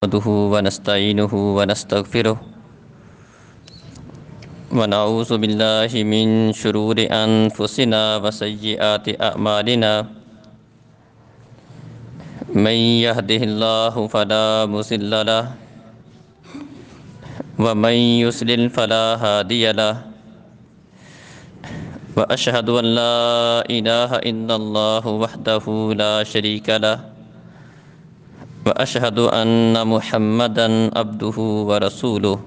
نحمده ونستعينه ونستغفره ونعوذ بالله من شرور أنفسنا وسيئات أعمالنا من يهده الله فلا مضل له ومن يضلل فلا هادي له وأشهد أن لا إله إلا الله وحده لا شريك له وأشهد أن محمدًا عبده ورسوله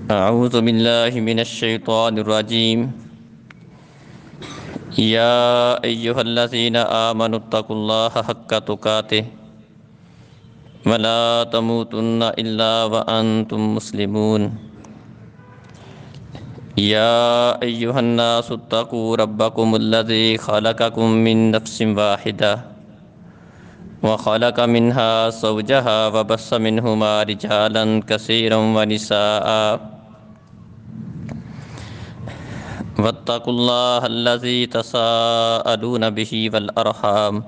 أعوذ بالله من الشيطان الرجيم يا أيها الذين آمنوا اتقوا الله حق تقاته ولا تموتن إلا وأنتم مسلمون يا أيها الناس اتقوا ربكم الذي خلقكم من نفس واحدة وخلق منها زوجها وبث منهما رجالا كثيرا ونساء واتقوا الله الذي تساءلون به والأرحام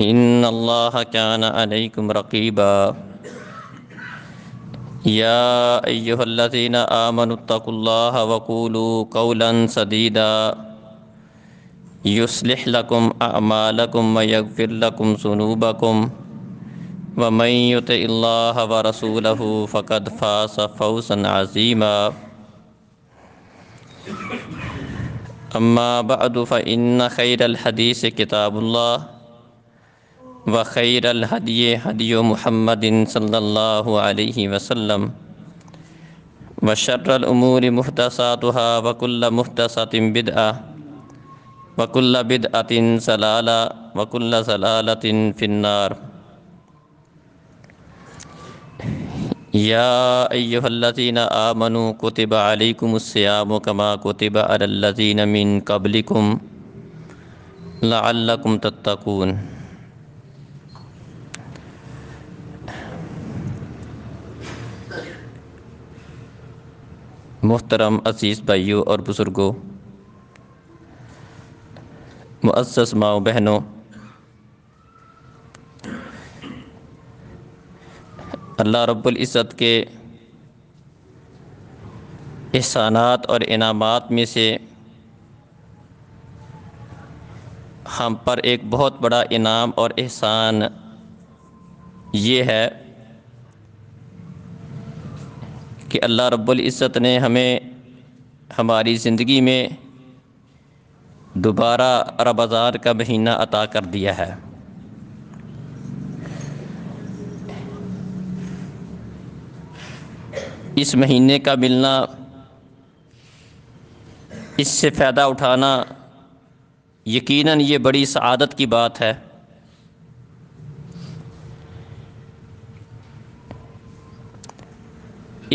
إن الله كان عليكم رقيبا يا أيها الذين آمنوا اتقوا الله وقولوا قولا سديدا يصلح لكم أعمالكم ويغفر لكم ذنوبكم ومن يطع الله ورسوله فقد فاز فوزا عظيما أما بعد فإن خير الحديث كتاب الله وخير الهدي هدي محمد صلى الله عليه وسلم وشر الأمور محدثاتها وكل محدثة بدعة وكل بدعة ضلالة وكل ضلالة في النار يا أيها الذين آمنوا كتب عليكم الصيام كما كتب على الذين من قبلكم لعلكم تتقون محترم عزیز بھائیوں اور بزرگوں، معزز ماؤں بہنوں، اللہ رب العزت کے احسانات اور انعامات میں سے ہم پر ایک بہت بڑا انعام اور احسان یہ ہے کہ اللہ رب العزت نے ہمیں ہماری زندگی میں دوبارہ رمضان کا مہینہ عطا کر دیا ہے۔ اس مہینے کا ملنا، اس سے فائدہ اٹھانا یقیناً یہ بڑی سعادت کی بات ہے۔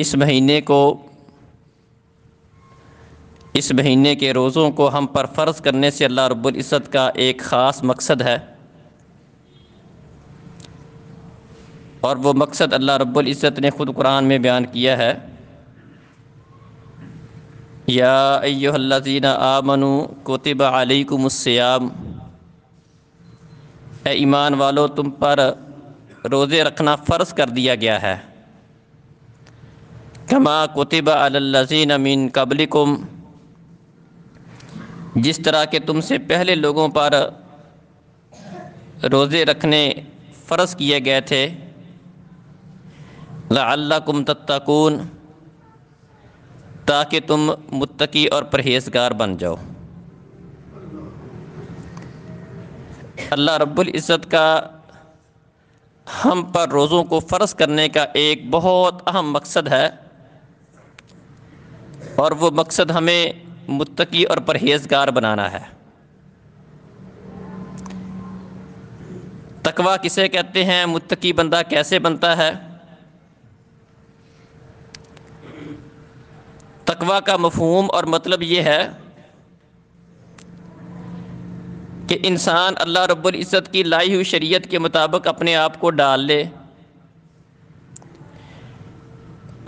اس مہینے کے روزوں کو ہم پر فرض کرنے سے اللہ رب العزت کا ایک خاص مقصد ہے، اور وہ مقصد اللہ رب العزت نے خود قرآن میں بیان کیا ہے۔ یا ایھا الذین آمنوا کتب علیکم الصیام، اے ایمان والو تم پر روزے رکھنا فرض کر دیا گیا ہے۔ کما کتب علی الذین من قبلکم، جس طرح کہ تم سے پہلے لوگوں پر روزے رکھنے فرض کیے گئے تھے۔ لعلکم تتقون، تاکہ تم متقی اور پرہیزگار بن جاؤ۔ اللہ رب العزت کا ہم پر روزوں کو فرض کرنے کا ایک بہت اہم مقصد ہے، اور وہ مقصد ہمیں متقی اور پرہیزگار بنانا ہے۔ تقویٰ کسے کہتے ہیں؟ متقی بندہ کیسے بنتا ہے؟ تقویٰ کا مفہوم اور مطلب یہ ہے کہ انسان اللہ رب العزت کی لائی ہوئی شریعت کے مطابق اپنے آپ کو ڈال لے،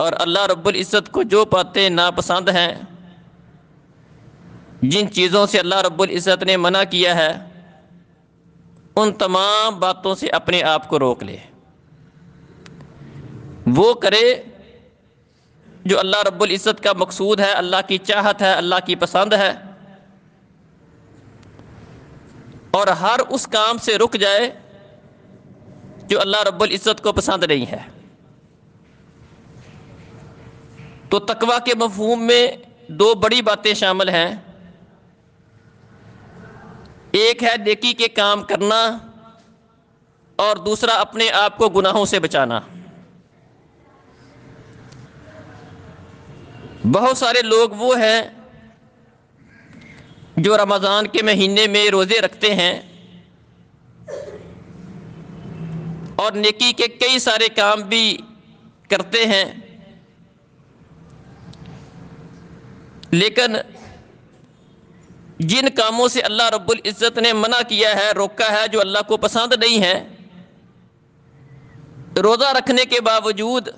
اور اللہ رب العزت کو جو باتیں ناپسند ہیں، جن چیزوں سے اللہ رب العزت نے منع کیا ہے، ان تمام باتوں سے اپنے آپ کو روک لے، وہ کرے جو اللہ رب العزت کا مقصود ہے، اللہ کی چاہت ہے، اللہ کی پسند ہے، اور ہر اس کام سے رک جائے جو اللہ رب العزت کو پسند نہیں ہے۔ تو تقویٰ کے مفہوم میں دو بڑی باتیں شامل ہیں، ایک ہے نیکی کے کام کرنا، اور دوسرا اپنے آپ کو گناہوں سے بچانا۔ بہت سارے لوگ وہ ہیں جو رمضان کے مہینے میں روزے رکھتے ہیں اور نیکی کے کئی سارے کام بھی کرتے ہیں، لیکن جن کاموں سے اللہ رب العزت نے منع کیا ہے، روکا ہے، جو اللہ کو پسند نہیں ہے، روزہ رکھنے کے باوجود،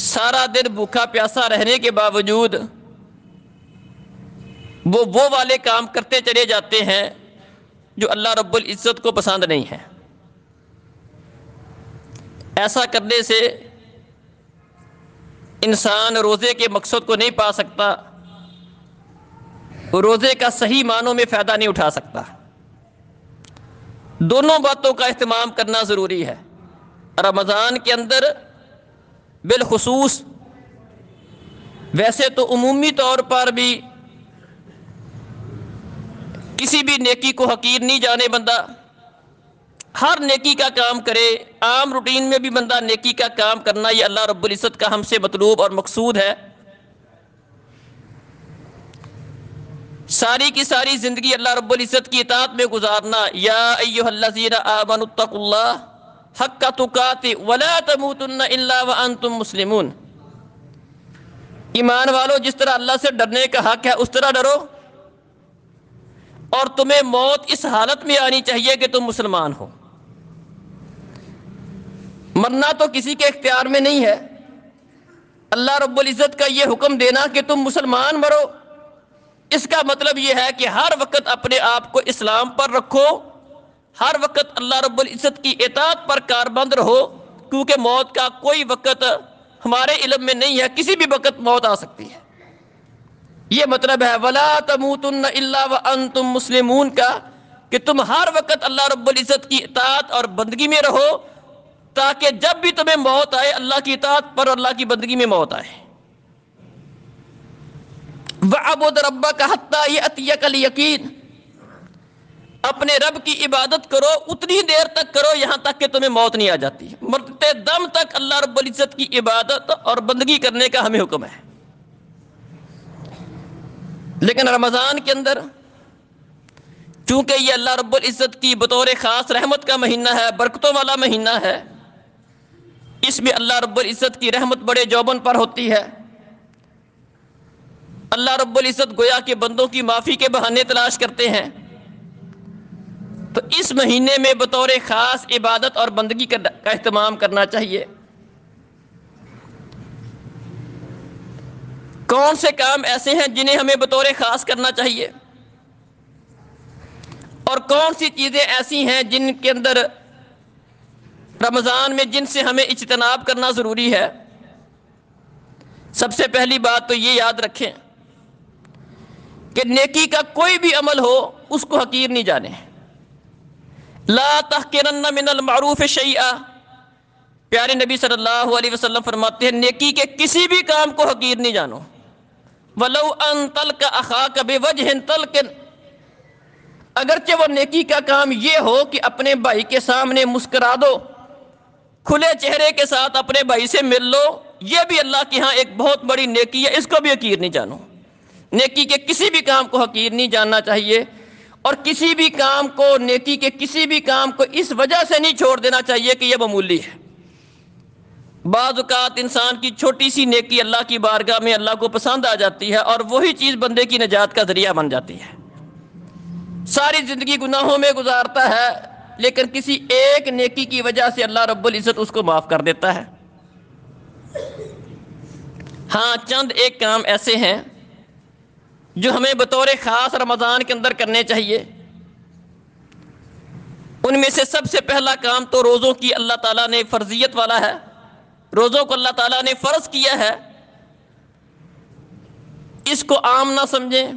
سارا دن بھوکا پیاسا رہنے کے باوجود وہ والے کام کرتے چلے جاتے ہیں جو اللہ رب العزت کو پسند نہیں ہے۔ ایسا کرنے سے انسان روزے کے مقصد کو نہیں پا سکتا، روزے کا صحیح معنوں میں فائدہ نہیں اٹھا سکتا۔ دونوں باتوں کا اہتمام کرنا ضروری ہے۔ رمضان کے اندر بالخصوص، ویسے تو عمومی طور پر بھی کسی بھی نیکی کو حقیر نہیں جانے بندہ، ہر نیکی کا کام کرے، عام روٹین میں بھی بندہ نیکی کا کام کرنا، یہ اللہ رب العزت کا ہم سے مطلوب اور مقصود ہے۔ ساری کی ساری زندگی اللہ رب العزت کی اطاعت میں گزارنا، یا ایھا الذین آمنوا اتقوا اللہ حق تقاتہ ولا تموتن الا وانتم مسلمون۔ ایمان والو، جس طرح اللہ سے ڈرنے کا حق ہے اس طرح ڈرو، اور تمہیں موت اس حالت میں آنی چاہیے کہ تم مسلمان ہو۔ مرنا تو کسی کے اختیار میں نہیں ہے، اللہ رب العزت کا یہ حکم دینا کہ تم مسلمان مرو، اس کا مطلب یہ ہے کہ ہر وقت اپنے آپ کو اسلام پر رکھو، ہر وقت اللہ رب العزت کی اطاعت پر کاربند رہو، کیونکہ موت کا کوئی وقت ہمارے علم میں نہیں ہے، کسی بھی وقت موت آ سکتی ہے۔ یہ مطلب ہے وَلَا تَمُوتُنَّ إِلَّا وَأَنْتُمْ مُسْلِمُونَ کا، کہ تم ہر وقت اللہ رب العزت کی اطاعت اور بندگی میں رہو، تاکہ جب بھی تمہیں موت آئے اللہ کی اطاعت پر اور اللہ کی بندگی میں موت آئے۔ وَعَبُدْ رَبَّكَ حَتَّى يَأْتِيَكَ الْيَقِينُ، اپنے رب کی عبادت کرو، اتنی دیر تک کرو یہاں تک کہ تمہیں موت نہیں آ جاتی۔ مرتے دم تک اللہ رب العزت کی عبادت اور بندگی کرنے کا ہمیں حکم ہے۔ لیکن رمضان کے اندر چونکہ یہ اللہ رب العزت کی بطور خاص رحمت کا مہینہ ہے، برکتوں والا مہینہ ہے، اس میں اللہ رب العزت کی رحمت بڑے جوبن پر ہوتی ہے۔ اللہ رب العزت گویا کہ بندوں کی معافی کے بہانے تلاش کرتے ہیں، تو اس مہینے میں بطور خاص عبادت اور بندگی کا اہتمام کرنا چاہیے۔ کون سے کام ایسے ہیں جنہیں ہمیں بطور خاص کرنا چاہیے، اور کون سی چیزیں ایسی ہیں جن کے اندر رمضان میں جن سے ہمیں اجتناب کرنا ضروری ہے؟ سب سے پہلی بات تو یہ یاد رکھیں کہ نیکی کا کوئی بھی عمل ہو اس کو حقیر نہیں جانے۔ لا تحقرن من المعروف شیئا، پیارے نبی صلی اللہ علیہ وسلم فرماتے ہیں نیکی کے کسی بھی کام کو حقیر نہیں جانو۔ وَلَوْ أَن تَلْقَ أَخَاكَ بِوَجْهٍ طَلْقٍ، اگرچہ وہ نیکی کا کام یہ ہو کہ اپنے بھائی کے سامنے مسکرا دو، کھلے چہرے کے ساتھ اپنے بھائی سے مل لو، یہ بھی اللہ کے ہاں ایک بہت بڑی نیکی ہے، اس کو بھی حقیر نہیں جانو۔ نیکی کے کسی بھی کام کو حقیر نہیں جاننا چاہیے، اور کسی بھی کام کو، نیکی کے کسی بھی کام کو اس وجہ سے نہیں چھوڑ دینا چاہیے کہ یہ معمولی ہے۔ بعض اوقات انسان کی چھوٹی سی نیکی اللہ کی بارگاہ میں اللہ کو پسند آ جاتی ہے، اور وہی چیز بندے کی نجات کا ذریعہ بن جاتی ہے۔ ساری زندگی گناہوں میں گزارتا ہے، لیکن کسی ایک نیکی کی وجہ سے اللہ رب العزت اس کو معاف کر دیتا ہے۔ ہاں، چند ایک کام ایسے ہیں جو ہمیں بطور خاص رمضان کے اندر کرنے چاہیے۔ ان میں سے سب سے پہلا کام تو روزوں کی اللہ تعالیٰ نے فرضیت والا ہے، روزوں کو اللہ تعالیٰ نے فرض کیا ہے۔ اس کو عام نہ سمجھیں۔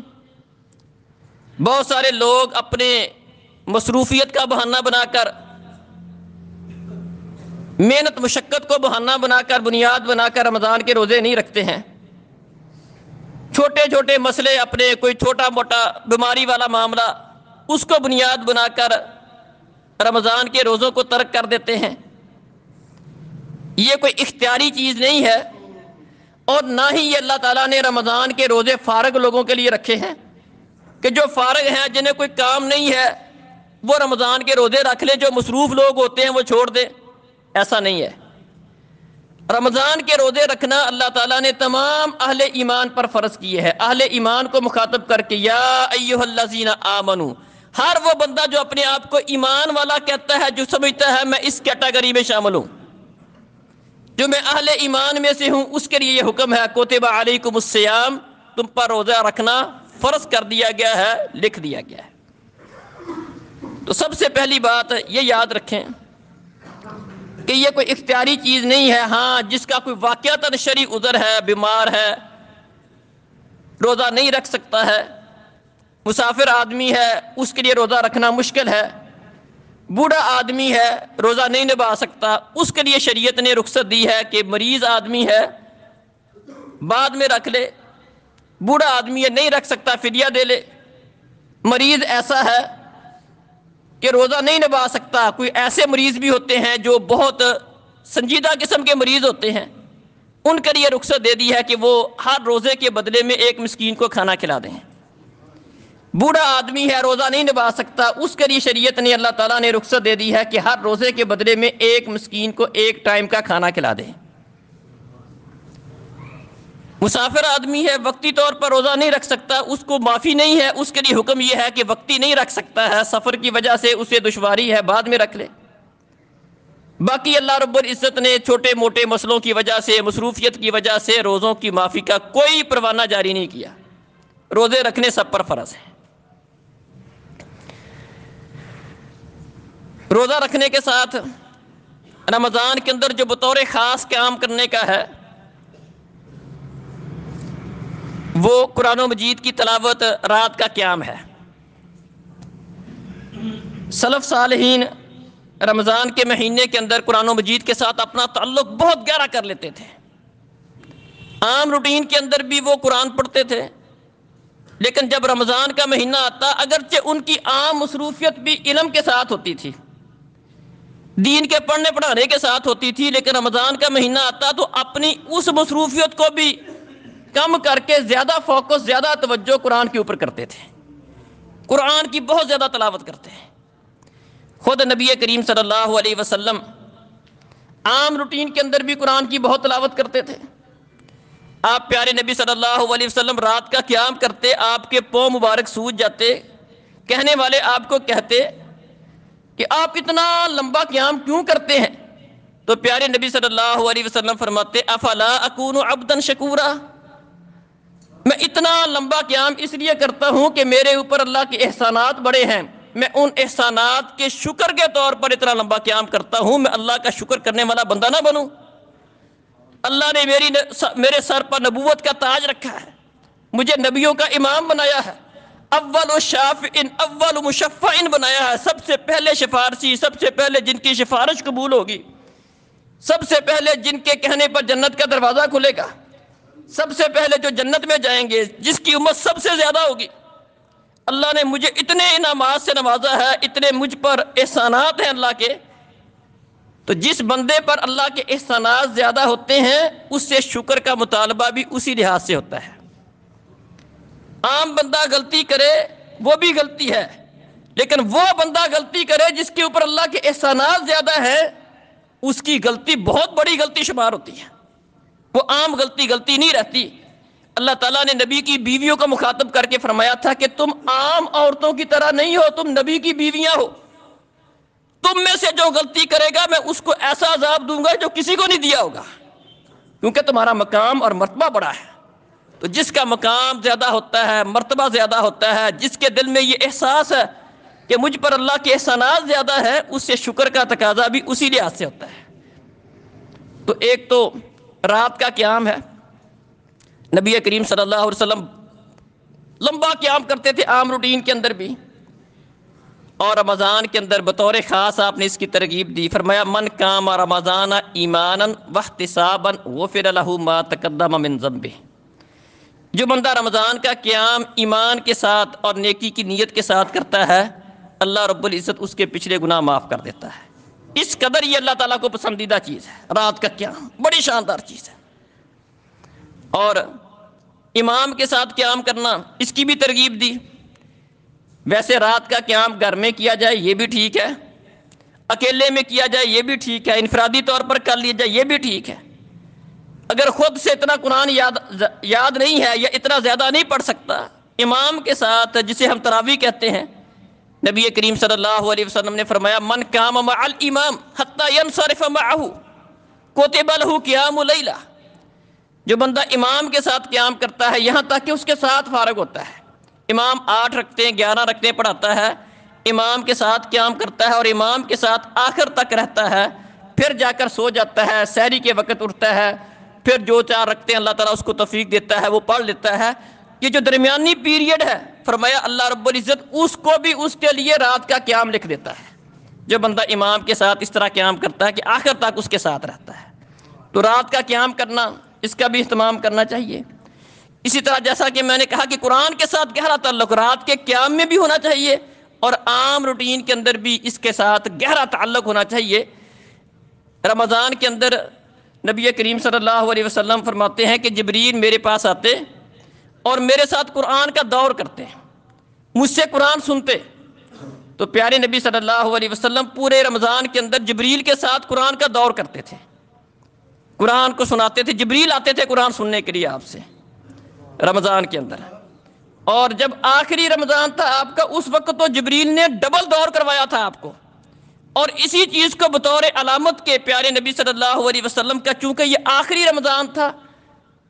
بہت سارے لوگ اپنے مصروفیت کا بہانہ بنا کر، محنت مشقت کو بہانہ بنا کر، بنیاد بنا کر رمضان کے روزے نہیں رکھتے ہیں۔ چھوٹے چھوٹے مسئلے، اپنے کوئی چھوٹا موٹا بیماری والا معاملہ، اس کو بنیاد بنا کر رمضان کے روزوں کو ترک کر دیتے ہیں۔ یہ کوئی اختیاری چیز نہیں ہے، اور نہ ہی یہ اللہ تعالیٰ نے رمضان کے روزے فارغ لوگوں کے لیے رکھے ہیں کہ جو فارغ ہیں، جنہیں کوئی کام نہیں ہے، وہ رمضان کے روزے رکھ لیں، جو مصروف لوگ ہوتے ہیں وہ چھوڑ دیں۔ ایسا نہیں ہے۔ رمضان کے روزے رکھنا اللہ تعالیٰ نے تمام اہل ایمان پر فرض کیے ہیں، اہل ایمان کو مخاطب کر کے، یا ایھا الذین آمنوا، ہر وہ بندہ جو اپنے آپ کو ایمان والا کہتا ہے، جو سمجھتا ہے میں اس کیٹیگری میں شامل ہوں، جو میں اہل ایمان میں سے ہوں، اس کے لیے یہ حکم ہے، کتب علیکم الصیام، تم پر روزہ رکھنا فرض کر دیا گیا ہے، لکھ دیا گیا ہے۔ تو سب سے پہلی بات یہ یاد رکھیں کہ یہ کوئی اختیاری چیز نہیں ہے۔ ہاں، جس کا کوئی واقعتاً شرعی عذر ہے، بیمار ہے، روزہ نہیں رکھ سکتا ہے، مسافر آدمی ہے، اس کے لیے روزہ رکھنا مشکل ہے، بوڑھا آدمی ہے، روزہ نہیں نبھا سکتا، اس کے لیے شریعت نے رخصت دی ہے کہ مریض آدمی ہے بعد میں رکھ لے، بوڑھا آدمی ہے نہیں رکھ سکتا فدیہ دے لے، مریض ایسا ہے کہ روزہ نہیں نبھا سکتا، کوئی ایسے مریض بھی ہوتے ہیں جو بہت سنجیدہ قسم کے مریض ہوتے ہیں، ان کے لیے رخصت دے دی ہے کہ وہ ہر روزے کے بدلے میں ایک مسکین کو کھانا کھلا دیں۔ بوڑھا آدمی ہے، روزہ نہیں نبھا سکتا، اس کے لیے شریعت نے، اللہ تعالیٰ نے رخصت دے دی ہے کہ ہر روزے کے بدلے میں ایک مسکین کو ایک ٹائم کا کھانا کھلا دیں۔ مسافر آدمی ہے، وقتی طور پر روزہ نہیں رکھ سکتا، اس کو معافی نہیں ہے، اس کے لیے حکم یہ ہے کہ وقتی نہیں رکھ سکتا ہے، سفر کی وجہ سے اسے دشواری ہے، بعد میں رکھ لے۔ باقی اللہ رب العزت نے چھوٹے موٹے مسئلوں کی وجہ سے، مصروفیت کی وجہ سے روزوں کی معافی کا کوئی پروانہ جاری نہیں کیا، روزے رکھنے سب پر فرض ہے۔ روزہ رکھنے کے ساتھ رمضان کے اندر جو بطور خاص قیام کرنے کا ہے، وہ قرآن و مجید کی تلاوت، رات کا قیام ہے۔ سلف صالحین رمضان کے مہینے کے اندر قرآن و مجید کے ساتھ اپنا تعلق بہت گہرا کر لیتے تھے۔ عام روٹین کے اندر بھی وہ قرآن پڑھتے تھے، لیکن جب رمضان کا مہینہ آتا، اگرچہ ان کی عام مصروفیت بھی علم کے ساتھ ہوتی تھی، دین کے پڑھنے پڑھانے کے ساتھ ہوتی تھی، لیکن رمضان کا مہینہ آتا تو اپنی اس مصروفیت کو بھی کم کر کے زیادہ فوکس، زیادہ توجہ قرآن کے اوپر کرتے تھے، قرآن کی بہت زیادہ تلاوت کرتے ہیں۔ خود نبی کریم صلی اللہ علیہ وسلم عام روٹین کے اندر بھی قرآن کی بہت تلاوت کرتے تھے۔ آپ پیارے نبی صلی اللہ علیہ وسلم رات کا قیام کرتے، آپ کے پاؤں مبارک سوج جاتے، کہنے والے آپ کو کہتے کہ آپ اتنا لمبا قیام کیوں کرتے ہیں؟ تو پیارے نبی صلی اللہ علیہ وسلم فرماتے، افلا اکون عبدا شکورا، میں اتنا لمبا قیام اس لیے کرتا ہوں کہ میرے اوپر اللہ کے احسانات بڑے ہیں، میں ان احسانات کے شکر کے طور پر اتنا لمبا قیام کرتا ہوں، میں اللہ کا شکر کرنے والا بندہ نہ بنوں۔ اللہ نے میرے سر پر نبوت کا تاج رکھا ہے، مجھے نبیوں کا امام بنایا ہے، اول شافع اول مشفع بنایا ہے، سب سے پہلے سفارشی، سب سے پہلے جن کی سفارش قبول ہوگی، سب سے پہلے جن کے کہنے پر جنت کا دروازہ کھلے گا، سب سے پہلے جو جنت میں جائیں گے، جس کی امت سب سے زیادہ ہوگی۔ اللہ نے مجھے اتنے انعامات سے نوازا ہے، اتنے مجھ پر احسانات ہیں اللہ کے، تو جس بندے پر اللہ کے احسانات زیادہ ہوتے ہیں، اس سے شکر کا مطالبہ بھی اسی لحاظ سے ہوتا ہے۔ عام بندہ غلطی کرے وہ بھی غلطی ہے، لیکن وہ بندہ غلطی کرے جس کے اوپر اللہ کے احسانات زیادہ ہیں، اس کی غلطی بہت بڑی غلطی شمار ہوتی ہے، وہ عام غلطی نہیں رہتی۔ اللہ تعالیٰ نے نبی کی بیویوں کو مخاطب کر کے فرمایا تھا کہ تم عام عورتوں کی طرح نہیں ہو، تم نبی کی بیویاں ہو، تم میں سے جو غلطی کرے گا میں اس کو ایسا عذاب دوں گا جو کسی کو نہیں دیا ہوگا، کیونکہ تمہارا مقام اور مرتبہ بڑا ہے۔ تو جس کا مقام زیادہ ہوتا ہے، مرتبہ زیادہ ہوتا ہے، جس کے دل میں یہ احساس ہے کہ مجھ پر اللہ کے احسانات زیادہ ہے، اس سے شکر کا تقاضا بھی اسی لحاظ سے ہوتا ہے۔ تو ایک تو رات کا قیام ہے، نبی کریم صلی اللہ علیہ وسلم لمبا قیام کرتے تھے عام روٹین کے اندر بھی، اور رمضان کے اندر بطور خاص آپ نے اس کی ترغیب دی، فرمایا من قام رمضان ایمانا واحتسابا غفر له ما تقدم من ذنبہ۔ جو بندہ رمضان کا قیام ایمان کے ساتھ اور نیکی کی نیت کے ساتھ کرتا ہے، اللہ رب العزت اس کے پچھلے گناہ معاف کر دیتا ہے۔ اس قدر یہ اللہ تعالیٰ کو پسندیدہ چیز ہے رات کا قیام، بڑی شاندار چیز ہے۔ اور امام کے ساتھ قیام کرنا، اس کی بھی ترغیب دی۔ ویسے رات کا قیام گھر میں کیا جائے یہ بھی ٹھیک ہے، اکیلے میں کیا جائے یہ بھی ٹھیک ہے، انفرادی طور پر کر لیا جائے یہ بھی ٹھیک ہے۔ اگر خود سے اتنا قرآن یاد نہیں ہے یا اتنا زیادہ نہیں پڑھ سکتا، امام کے ساتھ، جسے ہم تراویح کہتے ہیں، نبی کریم صلی اللہ علیہ وسلم نے فرمایا من قام مع الامام حتی ینصرف معه کتب له قیام لیلہ۔ جو بندہ امام کے ساتھ قیام کرتا ہے یہاں تک کہ اس کے ساتھ فارغ ہوتا ہے، امام 8 رکعتیں 11 رکعتیں پڑھاتا ہے، امام کے ساتھ قیام کرتا ہے اور امام کے ساتھ آخر تک رہتا ہے، پھر جا کر سو جاتا ہے، سحری کے وقت اٹھتا ہے، پھر جو 4 رکعتیں اللہ تعالیٰ اس کو توفیق دیتا ہے وہ پڑھ لیتا ہے۔ یہ جو درمیانی پیریڈ ہے، فرمایا اللہ رب العزت اس کو بھی اس کے لیے رات کا قیام لکھ دیتا ہے۔ جو بندہ امام کے ساتھ اس طرح قیام کرتا ہے کہ آخر تک اس کے ساتھ رہتا ہے، تو رات کا قیام کرنا، اس کا بھی اہتمام کرنا چاہیے۔ اسی طرح جیسا کہ میں نے کہا کہ قرآن کے ساتھ گہرا تعلق رات کے قیام میں بھی ہونا چاہیے، اور عام روٹین کے اندر بھی اس کے ساتھ گہرا تعلق ہونا چاہیے۔ رمضان کے اندر نبی کریم صلی اللہ علیہ وسلم فرماتے ہیں کہ جبریل میرے پاس آتے اور میرے ساتھ قرآن کا دور کرتے، مجھ سے قرآن سنتے۔ تو پیارے نبی صلی اللہ علیہ وسلم پورے رمضان کے اندر جبریل کے ساتھ قرآن کا دور کرتے تھے، قرآن کو سناتے تھے، جبریل آتے تھے قرآن سننے کے لیے آپ سے رمضان کے اندر۔ اور جب آخری رمضان تھا آپ کا، اس وقت تو جبریل نے ڈبل دور کروایا تھا آپ کو، اور اسی چیز کو بطور علامت کے پیارے نبی صلی اللہ علیہ وسلم کا، چونکہ یہ آخری رمضان تھا،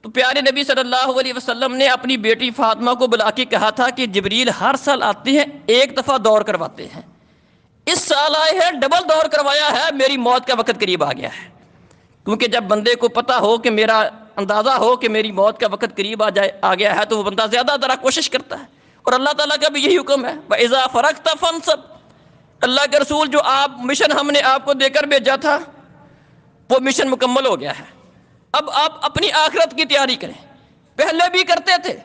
تو پیارے نبی صلی اللہ علیہ وسلم نے اپنی بیٹی فاطمہ کو بلا کے کہا تھا کہ جبریل ہر سال آتے ہیں، ایک دفعہ دور کرواتے ہیں، اس سال آئے ہیں ڈبل دور کروایا ہے، میری موت کا وقت قریب آ گیا ہے۔ کیونکہ جب بندے کو پتہ ہو کہ میرا اندازہ ہو کہ میری موت کا وقت قریب آ گیا ہے، تو وہ بندہ زیادہ طرح کوشش کرتا ہے، اور اللہ تعالیٰ کا بھی یہی حکم ہے وَإِذَا فَرَغْتَ فَانْصَبْ۔ اللہ کے رسول جو مشن ہم نے آپ کو دے کر بھیجا تھا وہ مشن مکمل ہو گیا ہے، اب آپ اپنی آخرت کی تیاری کریں۔ پہلے بھی کرتے تھے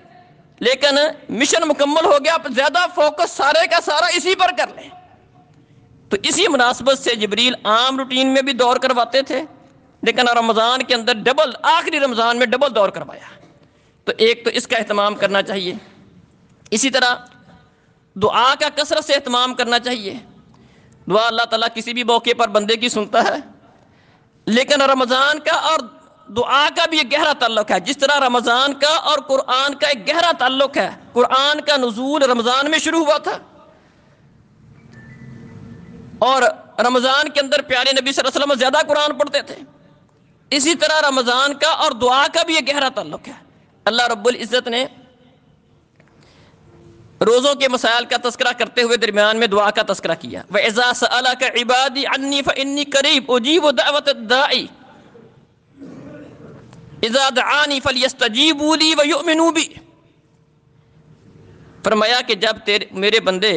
لیکن مشن مکمل ہو گیا، اب زیادہ فوکس سارے کا سارا اسی پر کر لیں۔ تو اسی مناسبت سے جبریل عام روٹین میں بھی دور کرواتے تھے، لیکن رمضان کے اندر ڈبل، آخری رمضان میں ڈبل دور کروایا۔ تو ایک تو اس کا اہتمام کرنا چاہیے۔ اسی طرح دعا کا کثرت سے اہتمام کرنا چاہیے۔ دعا اللہ تعالیٰ کسی بھی موقع پر بندے کی سنتا ہے، لیکن رمضان کا اور دعا کا بھی ایک گہرا تعلق ہے۔ جس طرح رمضان کا اور قرآن کا ایک گہرا تعلق ہے، قرآن کا نزول رمضان میں شروع ہوا تھا، اور رمضان کے اندر پیارے نبی صلی اللہ علیہ وسلم زیادہ قرآن پڑھتے تھے، اسی طرح رمضان کا اور دعا کا بھی ایک گہرا تعلق ہے۔ اللہ رب العزت نے روزوں کے مسائل کا تذکرہ کرتے ہوئے درمیان میں دعا کا تذکرہ کیا، وَإِذَا سَأَلَكَ عِبَادِي عَنِّي فَإِنِّي قَرِيبٌ أُجِيبُ دَعْوَةَ الدَّاعِ إِذَا دَعَانِي فَلْيَسْتَجِيبُوا لِي وَيُؤْمِنُوا بِي۔ فرمایا کہ جب میرے بندے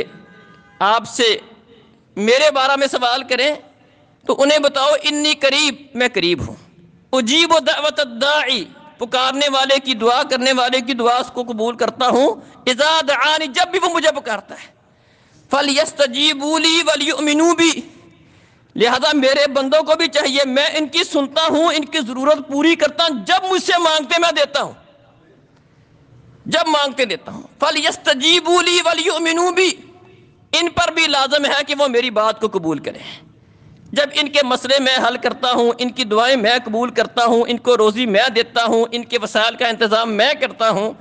آپ سے میرے بارے میں سوال کریں تو انہیں بتاؤ انی قریب، میں قریب ہوں، اجیب دعوت الداعی، پکارنے والے کی دعا، کرنے والے کی دعا اس کو قبول کرتا ہوں، اذا دعانی، جب بھی وہ مجھے پکارتا ہے، فلیستجیبوا لی ولیؤمنوا بی، لہذا میرے بندوں کو بھی چاہیے میں ان کی سنتا ہوں، ان کی ضرورت پوری کرتا ہوں، جب مجھ سے مانگتے میں دیتا ہوں، جب مانگتے دیتا ہوں، فلیستجیبوا لی ولیؤمنوا بی، ان پر بھی لازم ہے کہ وہ میری بات کو قبول کریں۔ جب ان کے مسئلے میں حل کرتا ہوں، ان کی دعائیں میں قبول کرتا ہوں، ان کو روزی میں دیتا ہوں، ان کے وسائل کا انتظام میں کرتا ہوں،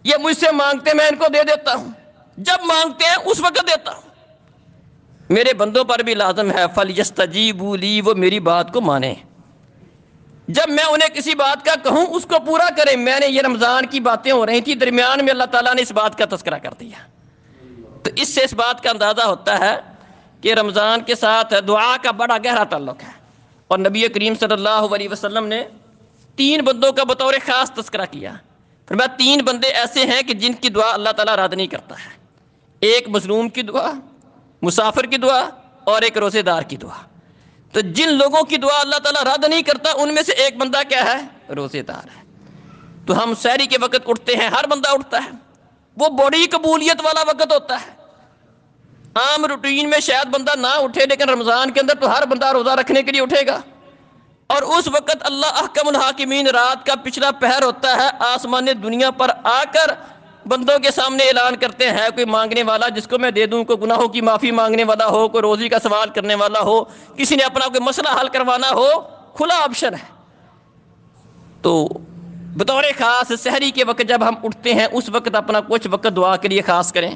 یہ مجھ سے مانگتے میں ان کو دے دیتا ہوں، جب مانگتے ہیں اس وقت دیتا ہوں، میرے بندوں پر بھی لازم ہے فَلْيَسْتَجِيبُوا لِي، وہ میری بات کو مانیں، جب میں انہیں کسی بات کا کہوں اس کو پورا کریں۔ میں نے یہ رمضان کی باتیں ہو رہی تھی، درمیان میں اللہ تعالیٰ نے اس بات کا تذکرہ کر دیا، تو اس سے اس بات کا اندازہ ہوتا ہے کہ رمضان کے ساتھ دعا کا بڑا گہرا تعلق ہے۔ اور نبی کریم صلی اللہ علیہ وسلم نے 3 بندوں کا بطور خاص تذکرہ کیا، فرمایا 3 بندے ایسے ہیں کہ جن کی دعا اللہ تعالیٰ رد نہیں کرتا ہے، ایک مظلوم کی دعا، مسافر کی دعا اور ایک روزے دار کی دعا۔ تو جن لوگوں کی دعا اللہ تعالیٰ رد نہیں کرتا ان میں سے ایک بندہ کیا ہے؟ روزے دار ہے۔ تو ہم سحری کے وقت اٹھتے ہیں، ہر بندہ اٹھتا ہے، وہ بڑی قبولیت والا وقت ہوتا ہے۔ عام روٹین میں شاید بندہ نہ اٹھے، لیکن رمضان کے اندر تو ہر بندہ روزہ رکھنے کے لیے اٹھے گا، اور اس وقت اللہ احکم الحاکمین رات کا پچھلا پہر ہوتا ہے، آسمان دنیا پر آ کر بندوں کے سامنے اعلان کرتے ہیں کوئی مانگنے والا جس کو میں دے دوں، کوئی گناہوں کی معافی مانگنے والا ہو، کوئی روزی کا سوال کرنے والا ہو، کسی نے اپنا کوئی مسئلہ حل کروانا ہو، کھلا آپشن ہے۔ تو بطور خاص سحری کے وقت جب ہم اٹھتے ہیں اس وقت اپنا کچھ وقت دعا کے لیے خاص کریں،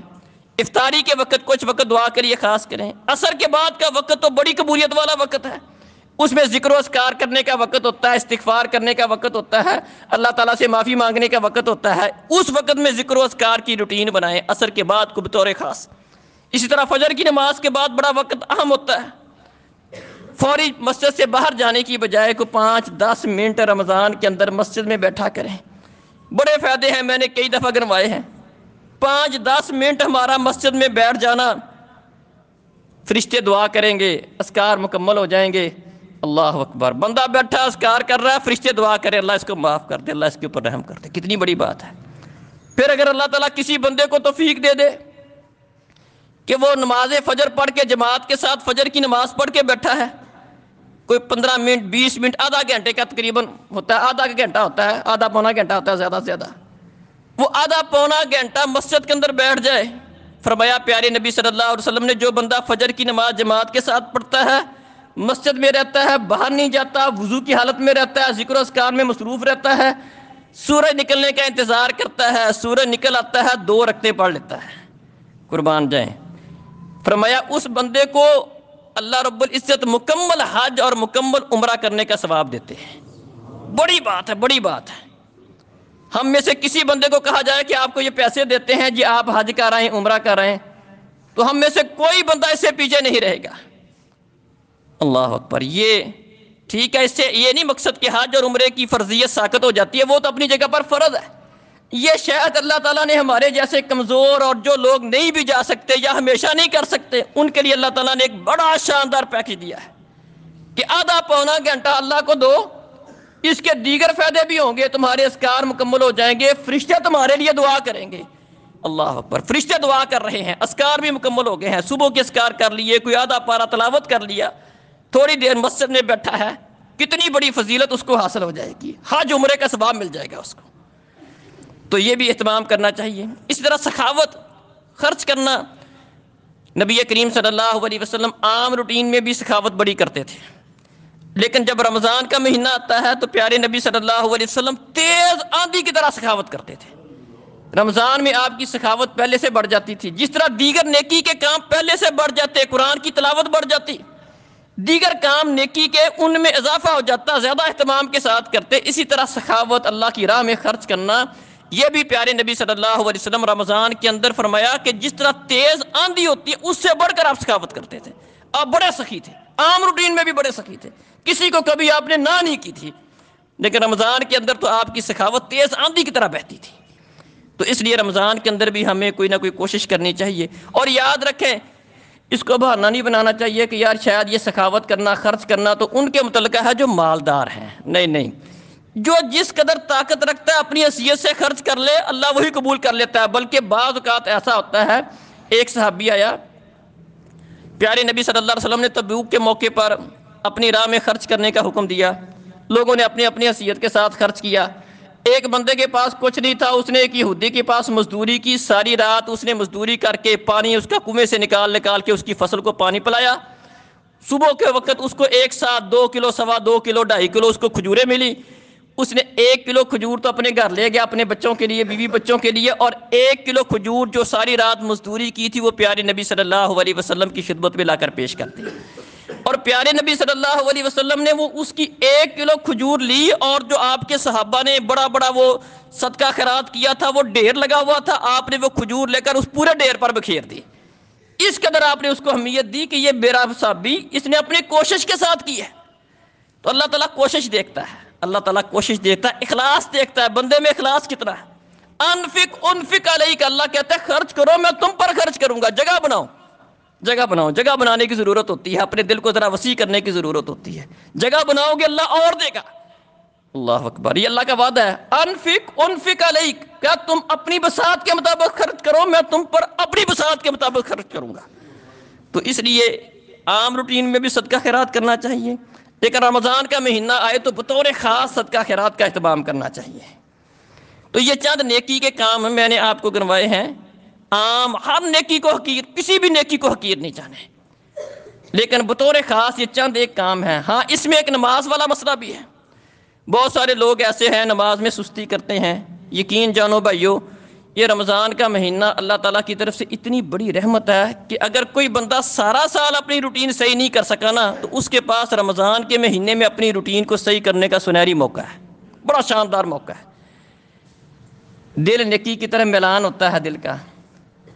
افطاری کے وقت کچھ وقت دعا کے لیے خاص کریں، عصر کے بعد کا وقت تو بڑی قبولیت والا وقت ہے، اس میں ذکر و اذکار کرنے کا وقت ہوتا ہے، استغفار کرنے کا وقت ہوتا ہے، اللہ تعالیٰ سے معافی مانگنے کا وقت ہوتا ہے، اس وقت میں ذکر و اذکار کی روٹین بنائیں، عصر کے بعد کو بطور خاص۔ اسی طرح فجر کی نماز کے بعد بڑا وقت اہم ہوتا ہے، فوری مسجد سے باہر جانے کی بجائے کو 5-10 منٹ رمضان کے اندر مسجد میں بیٹھا کریں، بڑے فائدے ہیں، میں نے کئی دفعہ گنوائے ہیں۔ 5-10 منٹ ہمارا مسجد میں بیٹھ جانا، فرشتے دعا کریں گے، اذکار مکمل ہو جائیں گے۔ اللہ اکبر، بندہ بیٹھا اذکار کر رہا ہے، فرشتے دعا کرے اللہ اس کو معاف کر دے، اللہ اس کے اوپر رحم کر دے، کتنی بڑی بات ہے۔ پھر اگر اللہ تعالیٰ کسی بندے کو توفیق دے دے کہ وہ نماز فجر پڑھ کے جماعت کے ساتھ فجر کی نماز پڑھ کے بیٹھا ہے، کوئی 15 منٹ 20 منٹ آدھا گھنٹے کا تقریباً ہوتا ہے، آدھا گھنٹہ ہوتا ہے، آدھا پونا گھنٹہ ہوتا ہے زیادہ سے زیادہ، وہ آدھا پونا گھنٹہ مسجد کے اندر بیٹھ جائے، فرمایا پیارے نبی صلی اللہ علیہ وسلم نے جو بندہ فجر کی نماز جماعت کے ساتھ پڑھتا ہے، مسجد میں رہتا ہے، باہر نہیں جاتا، وضو کی حالت میں رہتا ہے، ذکر و اذکار میں مصروف رہتا ہے، سورج نکلنے کا انتظار کرتا ہے، سورج نکل آتا ہے 2 رکعتیں پڑھ لیتا ہے، قربان جائیں، فرمایا اس بندے کو اللہ رب العزت مکمل حج اور مکمل عمرہ کرنے کا ثواب دیتے ہیں۔ بڑی بات ہے، بڑی بات ہے۔ ہم میں سے کسی بندے کو کہا جائے کہ آپ کو یہ پیسے دیتے ہیں جی آپ حج کر رہے ہیں، عمرہ کر رہے ہیں، تو ہم میں سے کوئی بندہ اس سے پیچھے نہیں رہے گا۔ اللہ اکبر، یہ ٹھیک ہے، اس سے یہ نہیں مقصد کہ حج اور عمرے کی فرضیت ساقط ہو جاتی ہے، وہ تو اپنی جگہ پر فرض ہے۔ یہ شاید اللہ تعالیٰ نے ہمارے جیسے کمزور اور جو لوگ نہیں بھی جا سکتے یا ہمیشہ نہیں کر سکتے ان کے لیے اللہ تعالیٰ نے ایک بڑا شاندار پیکج دیا ہے کہ آدھا پونا گھنٹہ اللہ کو دو، اس کے دیگر فائدے بھی ہوں گے، تمہارے اذکار مکمل ہو جائیں گے، فرشتے تمہارے لیے دعا کریں گے۔ اللہ اکبر، فرشتے دعا کر رہے ہیں، اذکار بھی مکمل ہو گئے ہیں، صبح کے اذکار کر لیے، کوئی آدھا پارہ تلاوت کر لیا، تھوڑی دیر مسجد میں بیٹھا ہے، کتنی بڑی فضیلت اس کو حاصل ہو جائے گی، حج عمرے کا ثواب مل جائے گا اس کو۔ تو یہ بھی اہتمام کرنا چاہیے۔ اسی طرح سخاوت، خرچ کرنا، نبی کریم صلی اللہ علیہ وسلم عام روٹین میں بھی سخاوت بڑی کرتے تھے، لیکن جب رمضان کا مہینہ آتا ہے تو پیارے نبی صلی اللہ علیہ وسلم تیز آندھی کی طرح سخاوت کرتے تھے۔ رمضان میں آپ کی سخاوت پہلے سے بڑھ جاتی تھی، جس طرح دیگر نیکی کے کام پہلے سے بڑھ جاتے، قرآن کی تلاوت بڑھ جاتی، دیگر کام نیکی کے ان میں اضافہ ہو جاتا، زیادہ اہتمام کے ساتھ کرتے، اسی طرح سخاوت، اللہ کی راہ میں خرچ کرنا، یہ بھی پیارے نبی صلی اللہ علیہ وسلم رمضان کے اندر فرمایا کہ جس طرح تیز آندھی ہوتی ہے اس سے بڑھ کر آپ سخاوت کرتے تھے، آپ بڑے سخی تھے، عام روٹین میں بھی بڑے سخی تھے، کسی کو کبھی آپ نے نہ نہیں کی تھی، لیکن رمضان کے اندر تو آپ کی سخاوت تیز آندھی کی طرح بہتی تھی۔ تو اس لیے رمضان کے اندر بھی ہمیں کوئی نہ کوئی کوشش کرنی چاہیے، اور یاد رکھیں اس کو بہانہ نہیں بنانا چاہیے کہ یار شاید یہ سخاوت کرنا، خرچ کرنا تو ان کے متعلقہ ہے جو مالدار ہیں، نہیں نہیں، جو جس قدر طاقت رکھتا ہے اپنی حیثیت سے خرچ کر لے، اللہ وہی قبول کر لیتا ہے۔ بلکہ بعض اوقات ایسا ہوتا ہے، ایک صحابی آیا، پیارے نبی صلی اللہ علیہ وسلم نے تبوک کے موقع پر اپنی راہ میں خرچ کرنے کا حکم دیا، لوگوں نے اپنی اپنی حیثیت کے ساتھ خرچ کیا۔ ایک بندے کے پاس کچھ نہیں تھا، اس نے ایک یہودی کے پاس مزدوری کی، ساری رات اس نے مزدوری کر کے پانی اس کا کنویں سے نکال کے اس کی فصل کو پانی پلایا۔ صبح کے وقت اس کو ایک ساتھ 2 کلو، 2.25 کلو، 2.5 کلو اس کو کھجوریں ملی۔ اس نے 1 کلو کھجور تو اپنے گھر لے گیا، اپنے بچوں کے لیے، بیوی بچوں کے لیے، اور 1 کلو کھجور جو ساری رات مزدوری کی تھی وہ پیارے نبی صلی اللہ علیہ وسلم کی خدمت میں لا کر پیش کرتے ہیں۔ اور پیارے نبی صلی اللہ علیہ وسلم نے وہ اس کی 1 کلو کھجور لی، اور جو آپ کے صحابہ نے بڑا بڑا وہ صدقہ خیرات کیا تھا، وہ ڈھیر لگا ہوا تھا، آپ نے وہ کھجور لے کر اس پورے ڈھیر پر بکھیر دی۔ اس قدر آپ نے اس کو اہمیت دی کہ یہ میرا صحابی اس نے اپنی کوشش کے ساتھ کی ہے. تو اللہ تعالیٰ کوشش دیکھتا ہے، اللہ تعالیٰ کوشش دیکھتا ہے، اخلاص دیکھتا ہے، بندے میں اخلاص کتنا ہے. انفق علیک، اللہ کہتا ہے خرچ کرو، میں تم پر خرچ کروں گا. جگہ بناؤ، جگہ بناؤ. جگہ بنانے کی ضرورت ہوتی ہے، اپنے دل کو ذرا وسیع کرنے کی ضرورت ہوتی ہے. جگہ بناؤ گے اللہ اور دے گا. اللہ اکبر، یہ اللہ کا وعدہ ہے. انفق علیک، کیا تم اپنی بساط کے مطابق خرچ کرو، میں تم پر اپنی بساط کے مطابق خرچ کروں گا. تو اس لیے عام روٹین میں بھی صدقہ خیرات کرنا چاہیے، لیکن رمضان کا مہینہ آئے تو بطور خاص صدقہ خیرات کا اہتمام کرنا چاہیے. تو یہ چند نیکی کے کام میں نے آپ کو گنوائے ہیں. عام ہر نیکی کو حقیر، کسی بھی نیکی کو حقیر نہیں جانے، لیکن بطور خاص یہ چند ایک کام ہیں. ہاں، اس میں ایک نماز والا مسئلہ بھی ہے. بہت سارے لوگ ایسے ہیں نماز میں سستی کرتے ہیں. یقین جانو بھائیو، یہ رمضان کا مہینہ اللہ تعالیٰ کی طرف سے اتنی بڑی رحمت ہے کہ اگر کوئی بندہ سارا سال اپنی روٹین صحیح نہیں کر سکا نا، تو اس کے پاس رمضان کے مہینے میں اپنی روٹین کو صحیح کرنے کا سنہری موقع ہے، بڑا شاندار موقع ہے. دل نیکی کی طرف میلان ہوتا ہے، دل کا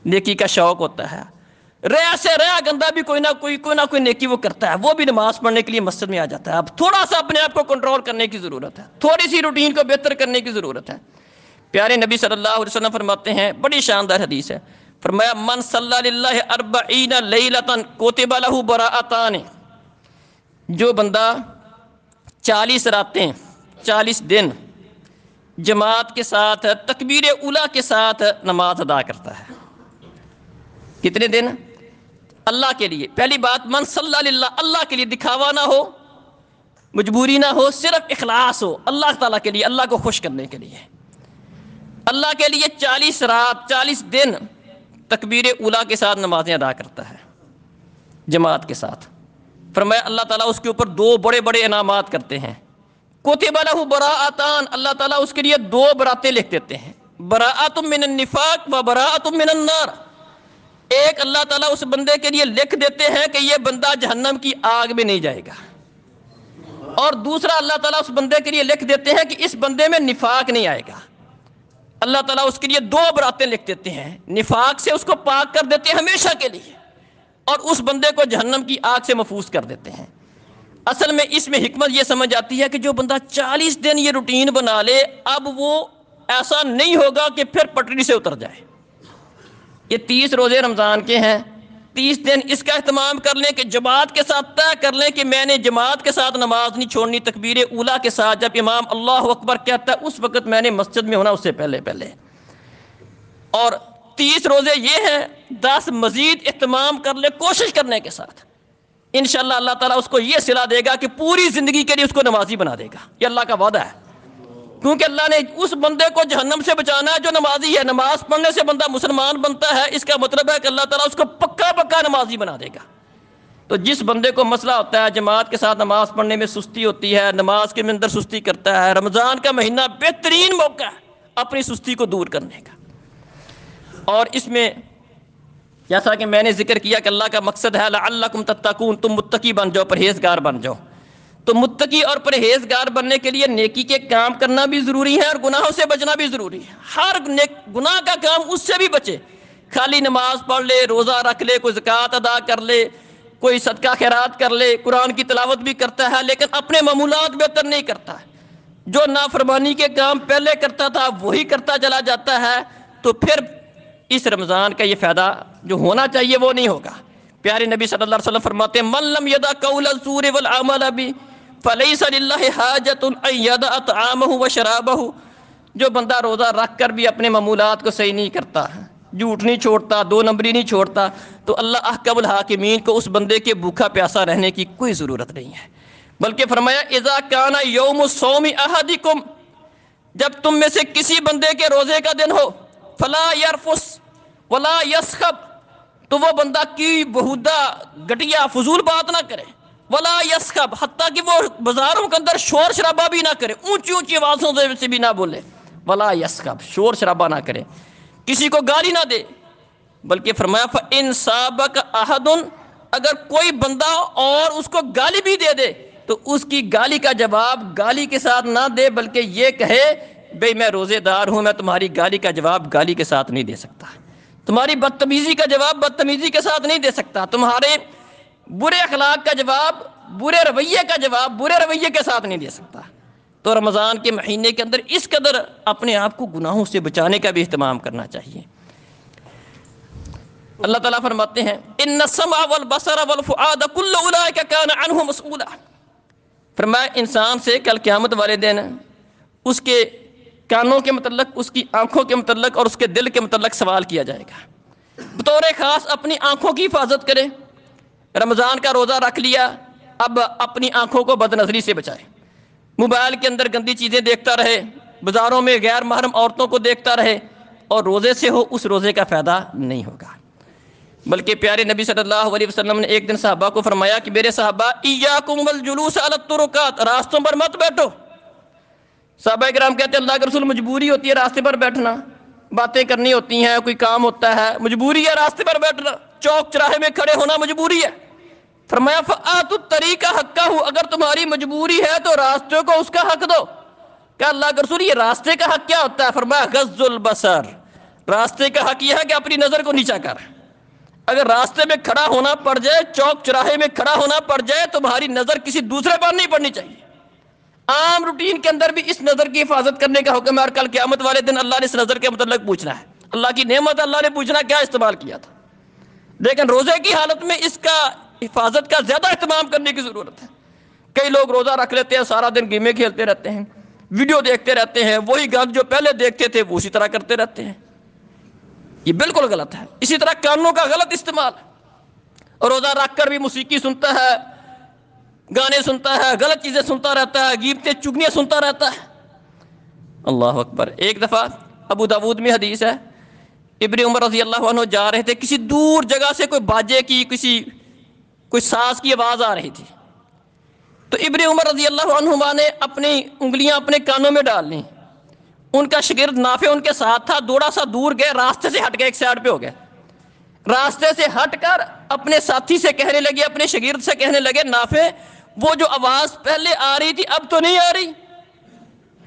نیکی کا شوق ہوتا ہے. ریا گندہ بھی کوئی نہ کوئی نیکی وہ کرتا ہے، وہ بھی نماز پڑھنے کے لیے مسجد میں آ جاتا ہے. اب تھوڑا سا اپنے آپ کو کنٹرول کرنے کی ضرورت ہے، تھوڑی سی روٹین کو بہتر کرنے کی ضرورت ہے. پیارے نبی صلی اللہ علیہ وسلم فرماتے ہیں، بڑی شاندار حدیث ہے، فرمایا من صلی للہ 40 لیلۃ کتب لہ براءتان. جو بندہ 40 راتیں 40 دن جماعت کے ساتھ تکبیر اولیٰ کے ساتھ نماز ادا کرتا ہے. کتنے دن؟ اللہ کے لیے. پہلی بات، من صلی للہ، اللہ کے لیے، دکھاوا نہ ہو، مجبوری نہ ہو، صرف اخلاص ہو اللہ تعالیٰ کے لیے، اللہ کو خوش کرنے کے لیے. اللہ کے لیے 40 رات 40 دن تکبیر اولیٰ کے ساتھ نمازیں ادا کرتا ہے جماعت کے ساتھ. فرمایا اللہ تعالیٰ اس کے اوپر 2 بڑے بڑے انعامات کرتے ہیں. کتب لہ براءتان، اللہ تعالیٰ اس کے لیے 2 براتیں لکھ دیتے ہیں، براءۃ من النفاق و براءۃ من النار. ایک اللہ تعالیٰ اس بندے کے لیے لکھ دیتے ہیں کہ یہ بندہ جہنم کی آگ میں نہیں جائے گا، اور دوسرا اللہ تعالیٰ اس بندے کے لیے لکھ دیتے ہیں کہ اس بندے میں نفاق نہیں آئے گا. اللہ تعالیٰ اس کے لیے 2 براتیں لکھ دیتے ہیں، نفاق سے اس کو پاک کر دیتے ہیں ہمیشہ کے لیے، اور اس بندے کو جہنم کی آگ سے محفوظ کر دیتے ہیں. اصل میں اس میں حکمت یہ سمجھ آتی ہے کہ جو بندہ 40 دن یہ روٹین بنا لے، اب وہ ایسا نہیں ہوگا کہ پھر پٹری سے اتر جائے. یہ 30 روزے رمضان کے ہیں، 30 دن اس کا اہتمام کر لیں کہ جماعت کے ساتھ طے کر لیں کہ میں نے جماعت کے ساتھ نماز نہیں چھوڑنی. تکبیر اولیٰ کے ساتھ جب امام اللہ اکبر کہتا ہے اس وقت میں نے مسجد میں ہونا، اس سے پہلے. اور 30 روزے یہ ہیں، 10 مزید اہتمام کر لے کوشش کرنے کے ساتھ. انشاءاللہ اللہ تعالیٰ اس کو یہ صلہ دے گا کہ پوری زندگی کے لیے اس کو نمازی بنا دے گا. یہ اللہ کا وعدہ ہے، کیونکہ اللہ نے اس بندے کو جہنم سے بچانا ہے جو نمازی ہے. نماز پڑھنے سے بندہ مسلمان بنتا ہے، اس کا مطلب ہے کہ اللہ تعالیٰ اس کو پکا نمازی بنا دے گا. تو جس بندے کو مسئلہ ہوتا ہے جماعت کے ساتھ نماز پڑھنے میں سستی ہوتی ہے، نماز کے اندر سستی کرتا ہے، رمضان کا مہینہ بہترین موقع ہے اپنی سستی کو دور کرنے کا. اور اس میں جیسا کہ میں نے ذکر کیا کہ اللہ کا مقصد ہے لعلکم تتقون، تم متقی بن جاؤ، پرہیزگار بن جاؤ. تو متقی اور پرہیزگار بننے کے لیے نیکی کے کام کرنا بھی ضروری ہے اور گناہوں سے بچنا بھی ضروری ہے. ہر گناہ کا کام اس سے بھی بچے. خالی نماز پڑھ لے، روزہ رکھ لے، کوئی زکوٰۃ ادا کر لے، کوئی صدقہ خیرات کر لے، قرآن کی تلاوت بھی کرتا ہے، لیکن اپنے معمولات بہتر نہیں کرتا ہے. جو نافرمانی کے کام پہلے کرتا تھا وہی کرتا چلا جاتا ہے، تو پھر اس رمضان کا یہ فائدہ جو ہونا چاہیے وہ نہیں ہوگا. پیارے نبی صلی اللہ علیہ وسلم فرماتے ہیں من لم یدع قول الزور والعمل به فلیس للہ حاجۃ ان یدع طعامہ وشرابہ. جو بندہ روزہ رکھ کر بھی اپنے معمولات کو صحیح نہیں کرتا، جھوٹ نہیں چھوڑتا، 2 نمبری نہیں چھوڑتا، تو اللہ احکم الحاکمین کو اس بندے کے بھوکا پیاسا رہنے کی کوئی ضرورت نہیں ہے. بلکہ فرمایا اذا کان یوم الصوم احدکم، جب تم میں سے کسی بندے کے روزے کا دن ہو، فلا یرفس ولا یسخب، تو وہ بندہ کی بہودہ گٹیا فضول بات نہ کرے، ولا یسخب، حتیٰ کہ وہ بازاروں کے اندر شور شرابہ بھی نہ کرے، اونچی اونچی آوازوں سے بھی نہ بولے. ولا یسخب، شور شرابہ نہ کرے، کسی کو گالی نہ دے. بلکہ فرمایا فَإِن سَابَكَ أَحَدٌ، اگر کوئی بندہ اور اس کو گالی بھی دے دے تو اس کی گالی کا جواب گالی کے ساتھ نہ دے، بلکہ یہ کہے بھئی میں روزے دار ہوں، میں تمہاری گالی کا جواب گالی کے ساتھ نہیں دے سکتا. تمہاری بدتمیزی کا جواب بدتمیزی کے ساتھ نہیں دے سکتا، تمہارے برے اخلاق کا جواب، برے رویے کا جواب برے رویے کے ساتھ نہیں دے سکتا۔ تو رمضان کے مہینے کے اندر اس قدر اپنے آپ کو گناہوں سے بچانے کا بھی اہتمام کرنا چاہیے۔ اللہ تعالیٰ فرماتے ہیں ان السمع والبصر والفؤاد کل اولئک کان عنہ مسئولا، فرمایا انسان سے کل قیامت والے دن اس کے کانوں کے متعلق، اس کی آنکھوں کے متعلق اور اس کے دل کے متعلق سوال کیا جائے گا۔ بطور خاص اپنی آنکھوں کی حفاظت کرے، رمضان کا روزہ رکھ لیا، اب اپنی آنکھوں کو بد نظری سے بچائے، موبائل کے اندر گندی چیزیں دیکھتا رہے، بازاروں میں غیر محرم عورتوں کو دیکھتا رہے اور روزے سے ہو، اس روزے کا فائدہ نہیں ہوگا۔ بلکہ پیارے نبی صلی اللہ علیہ وسلم نے ایک دن صحابہ کو فرمایا کہ میرے صحابہ ایاکم والجلوس علی الطرقات، راستوں پر مت بیٹھو۔ صحابہ کرام کہتے ہیں اللہ کے رسول مجبوری ہوتی ہے راستے پر بیٹھنا، باتیں کرنی ہوتی ہیں، کوئی کام ہوتا ہے، مجبوری ہے راستے پر بیٹھنا، چوک چراہے میں کھڑے ہونا مجبوری ہے۔ فرمایا فآتوا الطریق حقہ، اگر تمہاری مجبوری ہے تو راستے کو اس کا حق دو۔ کہ اللہ کے رسول یہ راستے کا حق کیا ہوتا ہے؟ فرمایا غض البصر، راستے کا حق یہ ہے کہ اپنی نظر کو نیچا کر۔ اگر راستے میں کھڑا ہونا پڑ جائے، چوک چراہے میں کھڑا ہونا پڑ جائے، تمہاری نظر کسی دوسرے پر نہیں پڑنی چاہیے۔ عام روٹین کے اندر بھی اس نظر کی حفاظت کرنے کا حکم ہے، اور کل قیامت والے دن اللہ نے اس نظر کے متعلق پوچھنا ہے۔ اللہ کی نعمت اللہ نے پوچھنا کیا استعمال کیا تھا، لیکن روزے کی حالت میں اس کا حفاظت کا زیادہ اہتمام کرنے کی ضرورت ہے۔ کئی لوگ روزہ رکھ لیتے ہیں، سارا دن گیمیں کھیلتے رہتے ہیں، ویڈیو دیکھتے رہتے ہیں، وہی گند جو پہلے دیکھتے تھے وہ اسی طرح کرتے رہتے ہیں، یہ بالکل غلط ہے۔ اسی طرح کانوں کا غلط استعمال، روزہ رکھ کر بھی موسیقی سنتا ہے، گانے سنتا ہے، غلط چیزیں سنتا رہتا ہے، غیبتیں چگلیاں سنتا رہتا ہے۔ اللہ اکبر۔ ایک دفعہ ابو داود میں حدیث ہے، ابن عمر رضی اللہ عنہ جا رہے تھے، کسی دور جگہ سے کوئی باجے کی کوئی ساز کی آواز آ رہی تھی، تو ابن عمر رضی اللہ عنہما نے اپنی انگلیاں اپنے کانوں میں ڈال لیں۔ ان کا شاگرد نافع ان کے ساتھ تھا، تھوڑا سا دور گئے، راستے سے ہٹ گئے، ایک سائڈ پہ ہو گئے، راستے سے ہٹ کر اپنے ساتھی سے کہنے لگے، اپنے شاگرد سے کہنے لگے نافع وہ جو آواز پہلے آ رہی تھی اب تو نہیں آ رہی؟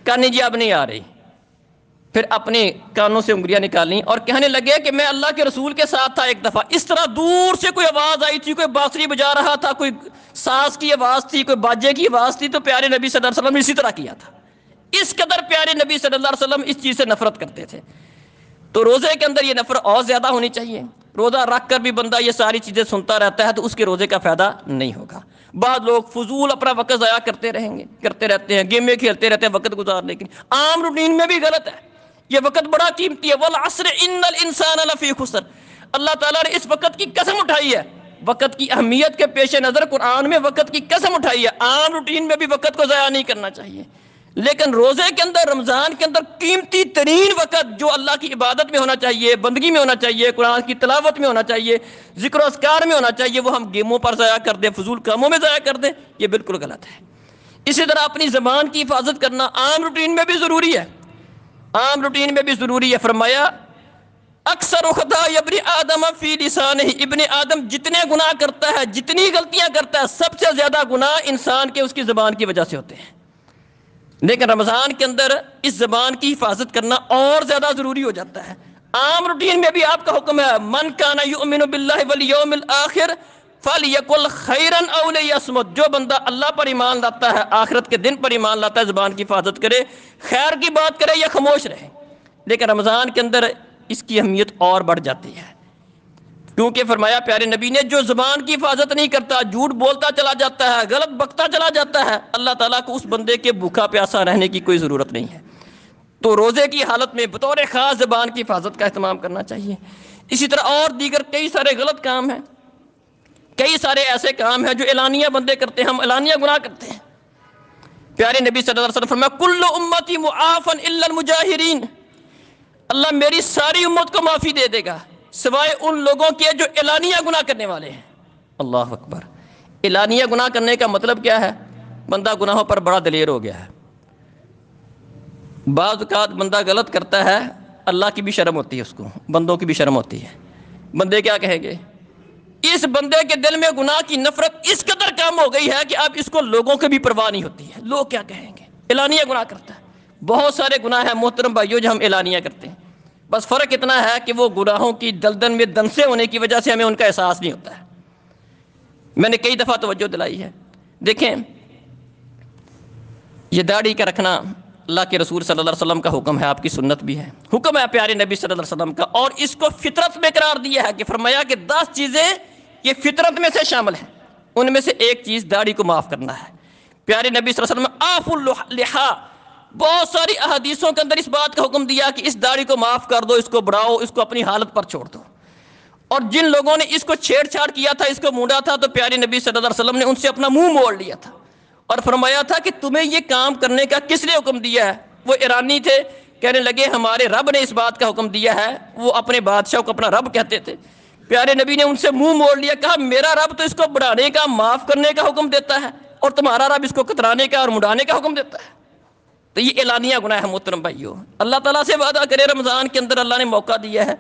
کہا نہیں جی اب نہیں آ رہی۔ پھر اپنے کانوں سے انگلیاں نکالیں اور کہنے لگے کہ میں اللہ کے رسول کے ساتھ تھا، ایک دفعہ اس طرح دور سے کوئی آواز آئی تھی، کوئی بانسری بجا رہا تھا، کوئی ساز کی آواز تھی، کوئی باجے کی آواز تھی، تو پیارے نبی صلی اللہ علیہ وسلم نے اسی طرح کیا تھا۔ اس قدر پیارے نبی صلی اللہ علیہ وسلم اس چیز سے نفرت کرتے تھے۔ تو روزے کے اندر یہ نفرت اور زیادہ ہونی چاہیے۔ روزہ رکھ کر بھی بندہ یہ ساری چیزیں سنتا رہتا ہے تو اس کے روزے کا فائدہ نہیں ہوگا۔ بعض لوگ فضول اپنا وقت ضائع کرتے رہتے ہیں، گیمیں کھیلتے رہتے ہیں وقت گزارنے کے لیے، عام روٹین میں بھی غلط ہے۔ یہ وقت بڑا قیمتی ہے، والعصر ان الانسان لفی خسر، اللہ تعالیٰ نے اس وقت کی قسم اٹھائی ہے، وقت کی اہمیت کے پیش نظر قرآن میں وقت کی قسم اٹھائی ہے۔ عام روٹین میں بھی وقت کو ضائع نہیں کرنا چاہیے، لیکن روزے کے اندر، رمضان کے اندر قیمتی ترین وقت جو اللہ کی عبادت میں ہونا چاہیے، بندگی میں ہونا چاہیے، قرآن کی تلاوت میں ہونا چاہیے، ذکر و اذکار میں ہونا چاہیے، وہ ہم گیموں پر ضائع کر دیں، فضول کاموں میں ضائع کر دیں، یہ بالکل غلط ہے۔ اسی طرح اپنی زبان کی حفاظت کرنا عام روٹین میں بھی ضروری ہے، عام روٹین میں بھی ضروری ہے۔ فرمایا اکثر خطا ابن آدم فی لسانہ، ابن آدم جتنے گناہ کرتا ہے، جتنی غلطیاں کرتا ہے، سب سے زیادہ گناہ انسان کے اس کی زبان کی وجہ سے ہوتے ہیں، لیکن رمضان کے اندر اس زبان کی حفاظت کرنا اور زیادہ ضروری ہو جاتا ہے۔ عام روٹین میں بھی آپ کا حکم ہے من کان یؤمن باللہ والیوم الآخر فلیقل خیرا او لیصمت، جو بندہ اللہ پر ایمان لاتا ہے، آخرت کے دن پر ایمان لاتا ہے، زبان کی حفاظت کرے، خیر کی بات کرے یا خاموش رہے۔ لیکن رمضان کے اندر اس کی اہمیت اور بڑھ جاتی ہے، کیونکہ فرمایا پیارے نبی نے جو زبان کی حفاظت نہیں کرتا، جھوٹ بولتا چلا جاتا ہے، غلط بکتا چلا جاتا ہے، اللہ تعالیٰ کو اس بندے کے بھوکا پیاسا رہنے کی کوئی ضرورت نہیں ہے۔ تو روزے کی حالت میں بطور خاص زبان کی حفاظت کا اہتمام کرنا چاہیے۔ اسی طرح اور دیگر کئی سارے غلط کام ہیں، کئی سارے ایسے کام ہیں جو اعلانیہ بندے کرتے ہیں، ہم اعلانیہ گناہ کرتے ہیں۔ پیارے نبی صلی اللہ علیہ وسلم فرمایا کل امتی معافا الا المجاہرین، اللہ میری ساری امت کو معافی دے دے گا سوائے ان لوگوں کے جو اعلانیہ گناہ کرنے والے ہیں۔ اللہ اکبر۔ اعلانیہ گناہ کرنے کا مطلب کیا ہے؟ بندہ گناہوں پر بڑا دلیر ہو گیا ہے۔ بعض اوقات بندہ غلط کرتا ہے، اللہ کی بھی شرم ہوتی ہے، اس کو بندوں کی بھی شرم ہوتی ہے۔ بندے کیا کہیں گے؟ اس بندے کے دل میں گناہ کی نفرت اس قدر کم ہو گئی ہے کہ اب اس کو لوگوں کی بھی پرواہ نہیں ہوتی ہے، لوگ کیا کہیں گے؟ اعلانیہ گناہ کرتا ہے۔ بہت سارے گناہ ہیں محترم بھائیوں جو ہم اعلانیہ کرتے ہیں، بس فرق اتنا ہے کہ وہ گناہوں کی دلدل میں دنسے ہونے کی وجہ سے ہمیں ان کا احساس نہیں ہوتا ہے۔ میں نے کئی دفعہ توجہ دلائی ہے، دیکھیں یہ داڑھی کا رکھنا اللہ کے رسول صلی اللہ علیہ وسلم کا حکم ہے، آپ کی سنت بھی ہے، حکم ہے پیارے نبی صلی اللہ علیہ وسلم کا، اور اس کو فطرت میں قرار دیا ہے کہ فرمایا کہ 10 چیزیں یہ فطرت میں سے شامل ہیں، ان میں سے ایک چیز داڑھی کو معاف کرنا ہے۔ پیارے نبی صلی اللہ علیہ وسلم آف اللحا، بہت ساری احادیثوں کے اندر اس بات کا حکم دیا کہ اس داڑھی کو معاف کر دو، اس کو بڑھاؤ، اس کو اپنی حالت پر چھوڑ دو۔ اور جن لوگوں نے اس کو چھیڑ چھاڑ کیا تھا، اس کو مونڈا تھا، تو پیارے نبی صلی اللہ علیہ وسلم نے ان سے اپنا منہ موڑ لیا تھا اور فرمایا تھا کہ تمہیں یہ کام کرنے کا کس نے حکم دیا ہے؟ وہ ایرانی تھے، کہنے لگے ہمارے رب نے اس بات کا حکم دیا ہے، وہ اپنے بادشاہ کو اپنا رب کہتے تھے۔ پیارے نبی نے ان سے منہ موڑ لیا، کہا میرا رب تو اس کو بڑھانے کا، معاف کرنے کا حکم دیتا ہے، اور تمہارا رب اس کو کترانے کا اور مڈانے کا حکم دیتا ہے۔ تو یہ اعلانیہ گناہ ہے محترم بھائیو۔ اللہ تعالیٰ سے وعدہ کرے، رمضان کے اندر اللہ نے موقع دیا ہے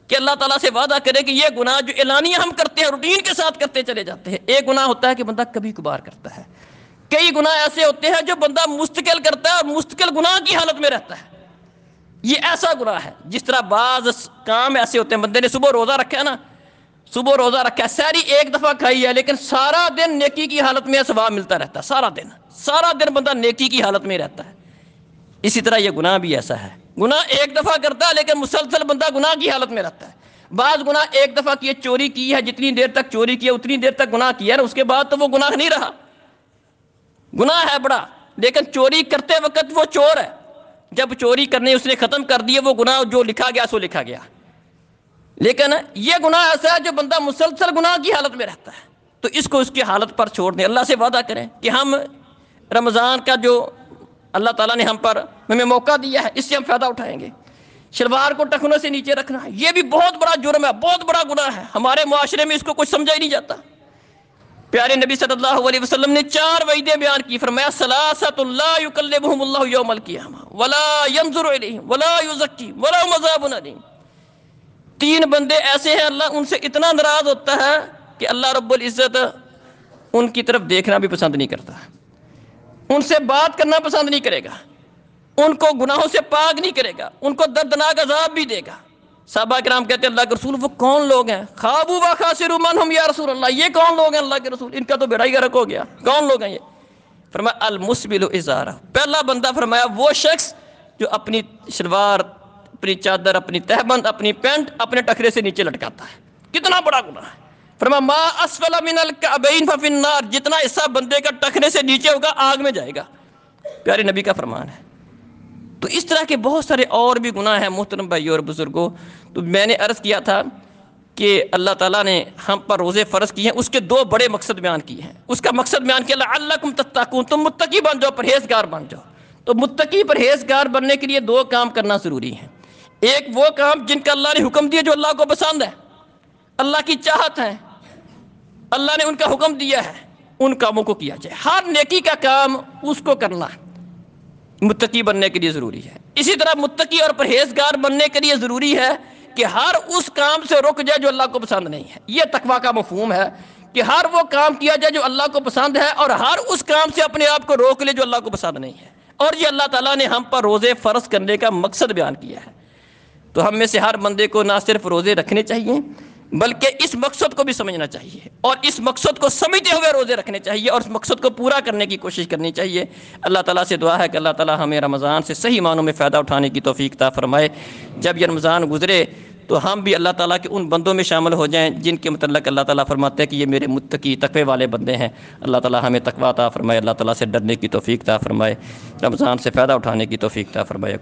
کہ اللہ تعالیٰ سے وعدہ کرے کہ یہ گناہ جو اعلانیہ ہم کرتے ہیں، روٹین کے ساتھ کرتے چلے جاتے ہیں۔ ایک گناہ ہوتا ہے کہ بندہ کبھی کبھار کرتا ہے، کئی گناہ ایسے ہوتے ہیں جو بندہ مستقل کرتا ہے اور مستقل گناہ کی حالت میں رہتا ہے۔ یہ ایسا گناہ ہے جس طرح بعض کام ایسے ہوتے ہیں، بندے نے صبح روزہ رکھا ہے نا، صبح روزہ رکھا ہے، سحری ایک دفعہ کھائی ہے، لیکن سارا دن نیکی کی حالت میں ثواب ملتا رہتا ہے، سارا دن بندہ نیکی کی حالت میں رہتا ہے۔ اسی طرح یہ گناہ بھی ایسا ہے، گناہ ایک دفعہ کرتا ہے لیکن مسلسل بندہ گناہ کی حالت میں رہتا ہے۔ بعض گناہ ایک دفعہ کیے، چوری کی ہے، جتنی دیر تک چوری کیا اتنی دیر تک گناہ کیا نا، اس کے بعد تو وہ گناہ نہیں رہا، گناہ ہے بڑا، لیکن چوری کرتے وقت وہ چور ہے، جب چوری کرنے اس نے ختم کر دیے وہ گناہ جو لکھا گیا سو لکھا گیا۔ لیکن یہ گناہ ایسا ہے جو بندہ مسلسل گناہ کی حالت میں رہتا ہے، تو اس کو اس کی حالت پر چھوڑ دیں۔ اللہ سے وعدہ کریں کہ ہم رمضان کا جو اللہ تعالیٰ نے ہمیں موقع دیا ہے، اس سے ہم فائدہ اٹھائیں گے۔ شلوار کو ٹخنوں سے نیچے رکھنا ہے، یہ بھی بہت بڑا جرم ہے، بہت بڑا گناہ ہے، ہمارے معاشرے میں اس کو کچھ سمجھا ہی نہیں جاتا۔ پیارے نبی صلی اللہ علیہ وسلم نے 4 وعیدیں بیان کی، فرمایا ثلاثۃ لا یکلمہم اللہ یوم القیامہ ولا ینظر الیہم ولا یزکیہم ولہم عذاب علیم۔ 3 بندے ایسے ہیں اللہ ان سے اتنا ناراض ہوتا ہے کہ اللہ رب العزت ان کی طرف دیکھنا بھی پسند نہیں کرتا، ان سے بات کرنا پسند نہیں کرے گا، ان کو گناہوں سے پاک نہیں کرے گا، ان کو دردناک عذاب بھی دے گا۔ صحابہ کرام کہتے ہیں اللہ کے رسول وہ کون لوگ ہیں؟ خابوا وخاسروا من ہم یا رسول اللہ، یہ کون لوگ ہیں اللہ کے رسول؟ ان کا تو بیڑا ہی غرق ہو گیا، کون لوگ ہیں یہ؟ فرمایا المسبل ازارہ، پہلا بندہ فرمایا وہ شخص جو اپنی شلوار، اپنی چادر، اپنی تہبند، اپنی پینٹ اپنے ٹخرے سے نیچے لٹکاتا ہے، کتنا بڑا گناہ ہے۔ فرمایا ما اسفل من الکعبین ففی النار، جتنا حصہ بندے کا ٹخرے سے نیچے ہوگا آگ میں جائے گا، پیارے نبی کا فرمان ہے۔ تو اس طرح کے بہت سارے اور بھی گناہ ہیں محترم بھائی اور بزرگوں۔ تو میں نے عرض کیا تھا کہ اللہ تعالیٰ نے ہم پر روزے فرض کیے ہیں، اس کے 2 بڑے مقصد بیان کیے ہیں۔ اس کا مقصد بیان کیا لعلکم تتقون، تم متقی بن جاؤ، پرہیزگار بن جاؤ۔ تو متقی پرہیزگار بننے کے لیے 2 کام کرنا ضروری ہے۔ ایک وہ کام جن کا اللہ نے حکم دیا جو اللہ کو پسند ہے، اللہ کی چاہت ہے، اللہ نے ان کا حکم دیا ہے، ان کاموں کو کیا جائے، ہر نیکی کا کام اس کو کرنا متقی بننے کے لیے ضروری ہے۔ اسی طرح متقی اور پرہیزگار بننے کے لیے ضروری ہے کہ ہر اس کام سے رک جائے جو اللہ کو پسند نہیں ہے۔ یہ تقویٰ کا مفہوم ہے کہ ہر وہ کام کیا جائے جو اللہ کو پسند ہے، اور ہر اس کام سے اپنے آپ کو روک لے جو اللہ کو پسند نہیں ہے۔ اور یہ اللہ تعالیٰ نے ہم پر روزے فرض کرنے کا مقصد بیان کیا ہے۔ تو ہم میں سے ہر بندے کو نہ صرف روزے رکھنے چاہیے بلکہ اس مقصد کو بھی سمجھنا چاہیے، اور اس مقصد کو سمجھتے ہوئے روزے رکھنے چاہیے، اور اس مقصد کو پورا کرنے کی کوشش کرنی چاہیے۔ اللہ تعالیٰ سے دعا ہے کہ اللہ تعالیٰ ہمیں رمضان سے صحیح معنوں میں فائدہ اٹھانے کی توفیق عطا فرمائے۔ جب یہ رمضان گزرے تو ہم بھی اللہ تعالیٰ کے ان بندوں میں شامل ہو جائیں جن کے متعلق اللہ تعالیٰ فرماتے ہیں کہ یہ میرے متقی تقوی والے بندے ہیں۔ اللہ تعالیٰ ہمیں تقویٰ عطا فرمائے، اللہ تعالیٰ سے ڈرنے کی توفیق عطا فرمائے، رمضان سے فائدہ اٹھانے کی توفیق عطا فرمائے۔